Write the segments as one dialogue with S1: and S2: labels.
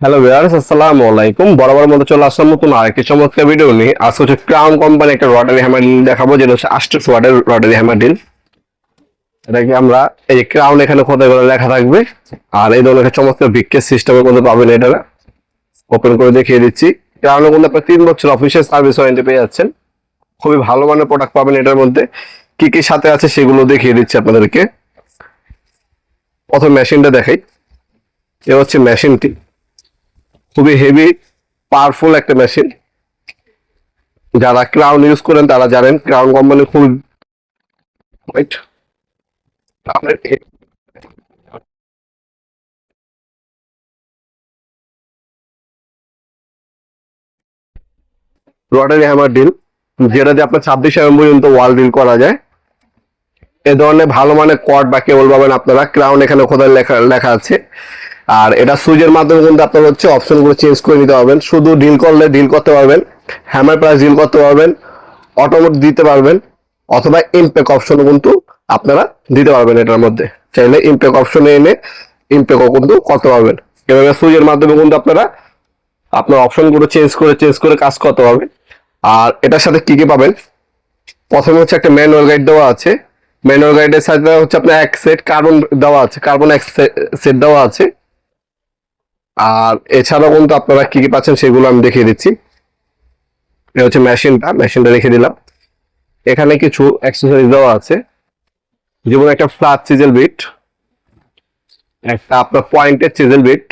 S1: Hello viewers, আসসালামু আলাইকুম। বরাবর মতো চলে আসলাম নতুন আরেকটি চমৎকার ভিডিও নিয়ে। আজকে হচ্ছে ক্রাউন কোম্পানি একটা রটারি হ্যামার ড্রিল দেখাবো, যেটা হচ্ছে 800 ওয়াটের রটারি হ্যামার ড্রিল। এটাকে আমরা এই যে ক্রাউন এখানে খোদাই করে লেখা থাকবে, আর এই ধরনের একটা চমৎকার বিকেস সিস্টেমের মধ্যে পাবেন। এটা ওপেন করে দেখিয়ে দিচ্ছি। ক্রাউনের মধ্যে আপনার 3 বছর অফিসিয়াল সার্ভিস ওয়ারেন্টি পেয়ে যাচ্ছেন। খুবই ভালো মানের প্রোডাক্ট পাবেন এটার মধ্যে। কি কি সাথে আছে সেগুলো দেখিয়ে দিচ্ছি আপনাদেরকে। প্রথম মেশিনটা দেখাই। এ হচ্ছে মেশিনটি, খুবই হেভি পাওয়ারফুল একটা মেশিন। যারা ক্রাউন ইউজ করেন তারা জানেন ক্রাউন কোম্পানি খুব রটারি হ্যামার ডিল, যেটা দিয়ে আপনার 26 পর্যন্ত ওয়াল ডিল করা যায়। এ ধরনের ভালো মানের কর্ড বা কেবল পাবেন আপনারা। ক্রাউন এখানে খোদাই লেখা লেখা আছে। আর এটা সুইচের মাধ্যমে কিন্তু আপনারা হচ্ছে অপশনগুলো চেঞ্জ করে নিতে পারবেন। শুধু ডিল করলে ডিল করতে পারবেন, হ্যামার প্লাস ডিল করতে পারবেন, অটোমেট দিতে পারবেন, অথবা ইমপ্যাক্ট অপশনও কিন্তু আপনারা দিতে পারবেন। এটার মধ্যে চাইলে ইমপ্যাক্ট অপশনে এনে ইমপ্যাক্টও কিন্তু করতে পারবেন। এভাবে সুইচের মাধ্যমে কিন্তু আপনারা আপনার অপশনগুলো চেঞ্জ করে কাজ করতে পারবেন। আর এটার সাথে কি কি পাবেন, প্রথমে হচ্ছে একটা ম্যানুয়াল গাইড দেওয়া আছে। ম্যানুয়াল গাইডের সাথে হচ্ছে আপনার এক সেট কার্বন দেওয়া আছে, কার্বন এক সেট দেওয়া আছে। আর এছাড়াও কিন্তু আপনারা কি কি পাচ্ছেন সেগুলো আমি দেখিয়ে দিচ্ছি। এটা হচ্ছে মেশিনটা রেখে দিলাম। এখানে কিছু অ্যাক্সেসরিজ দেওয়া আছে, যেমন একটা ফ্ল্যাট চিজেল বিট, একটা আপনার পয়েন্টেড চিজেল বিট,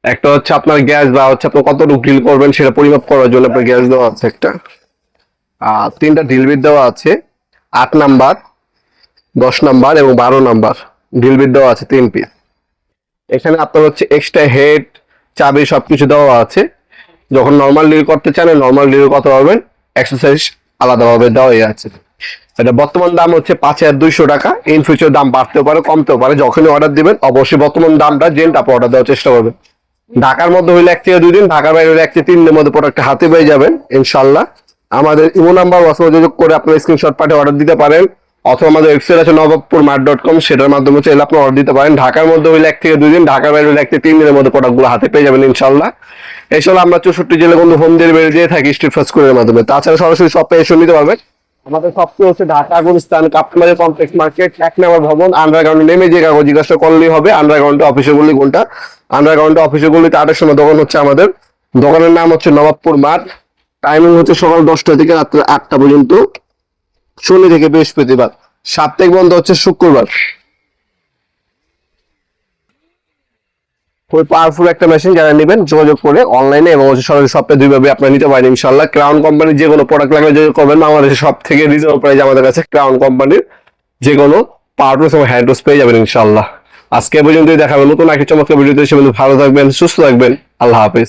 S1: একটা হচ্ছে আপনার গ্যাস বা হচ্ছে আপনি কতটুকু ড্রিল করবেন সেটা পরিমাপ করার জন্য আপনার গ্যাস দেওয়া আছে একটা। আর 3টা ড্রিল বিট দেওয়া আছে, 8 নাম্বার, 10 নাম্বার এবং 12 নাম্বার ড্রিল বিট দেওয়া আছে 3 পিস। এখানে আপনার হচ্ছে এক্সট্রা হেড, চাবি সবকিছু দেওয়া আছে। যখন নর্মাল ডিল করতে চান নর্মাল ডিল করতে পারবেন, এক্সারসাইজ আলাদাভাবে দেওয়াই আছে। এটা বর্তমান দাম হচ্ছে 5200 টাকা। ইন ফিউচার দাম বাড়তেও পারে কমতেও পারে। যখনই অর্ডার দিবেন অবশ্যই বর্তমান দামটা জেনে তারপর অর্ডার দেওয়ার চেষ্টা করবেন। ঢাকার মধ্যে হইলে 1 থেকে 2 দিন, ঢাকার বাইরে হলে 1 থেকে 3 দিনের মধ্যে প্রোডাক্ট হাতে পেয়ে যাবেন ইনশাল্লাহ। আমাদের ইমো নাম্বার হোয়াটসঅ্যাপে যোগাযোগ করে আপনার স্ক্রিনশট পাঠিয়ে অর্ডার দিতে পারেন, অথবা আমাদের ওয়েবসাইট আছে নবাবপুরমার্ট.com, সেটার মাধ্যমে চাইলে আপনি অর্ডার দিতে পারেন। ঢাকার মধ্যে হইলে 1 থেকে 2 দিন, ঢাকার বাইরে হলে 1 থেকে 3 দিনের মধ্যে প্রোডাক্টগুলো হাতে পেয়ে যাবেন ইনশাল্লাহ। এছাড়া আমরা 64 জেলা কিন্তু হোম ডেলিভারি দিয়ে থাকি স্ট্রিট ফাস্ট কুরিয়ারের মাধ্যমে। তাছাড়া সরাসরি শপে এসে নিতে পারবেন। আমাদের সবচেয়ে হচ্ছে ঢাকা গুলিস্তান কাপ্তামারি কমপ্লেক্স মার্কেট, 1 নম্বর ভবন, আন্ডারগ্রাউন্ডে নেমে যে কাগজ জিজ্ঞাসা করলেই হবে। আন্ডারগ্রাউন্ডে অফিসের গলি কোনটা, আন্ডারগ্রাউন্ডে অফিসের গলিতে 8টার সময় দোকান হচ্ছে আমাদের। দোকানের নাম হচ্ছে নবাবপুর মাঠ। টাইমিং হচ্ছে সকাল 10টা থেকে রাত্রে 8টা পর্যন্ত, শনি থেকে বৃহস্পতিবার। সাপ্তাহিক বন্ধ হচ্ছে শুক্রবার। খুবই পাওয়ারফুল একটা মেশিন। যারা নেবেন যোগাযোগ করে অনলাইনে এবং সরাসরি সপ্তাহে 2 ভাবে আপনারা নিতে পারেন ইনশাল্লাহ। ক্রাউন কোম্পানির যে কোনো প্রোডাক্ট লাগলে যোগাযোগ করবেন। বাংলাদেশের সব থেকে রিজনেবল প্রাইস আমাদের কাছে ক্রাউন কোম্পানির যে কোনো পাওয়ার টুলস এবং হ্যান্ড টুলস পেয়ে যাবেন ইনশাল্লাহ। আজকে পর্যন্তই দেখাবেন নতুন একটা চমৎকার ভিডিওতে। সে ভালো থাকবেন, সুস্থ থাকবেন। আল্লাহ হাফেজ।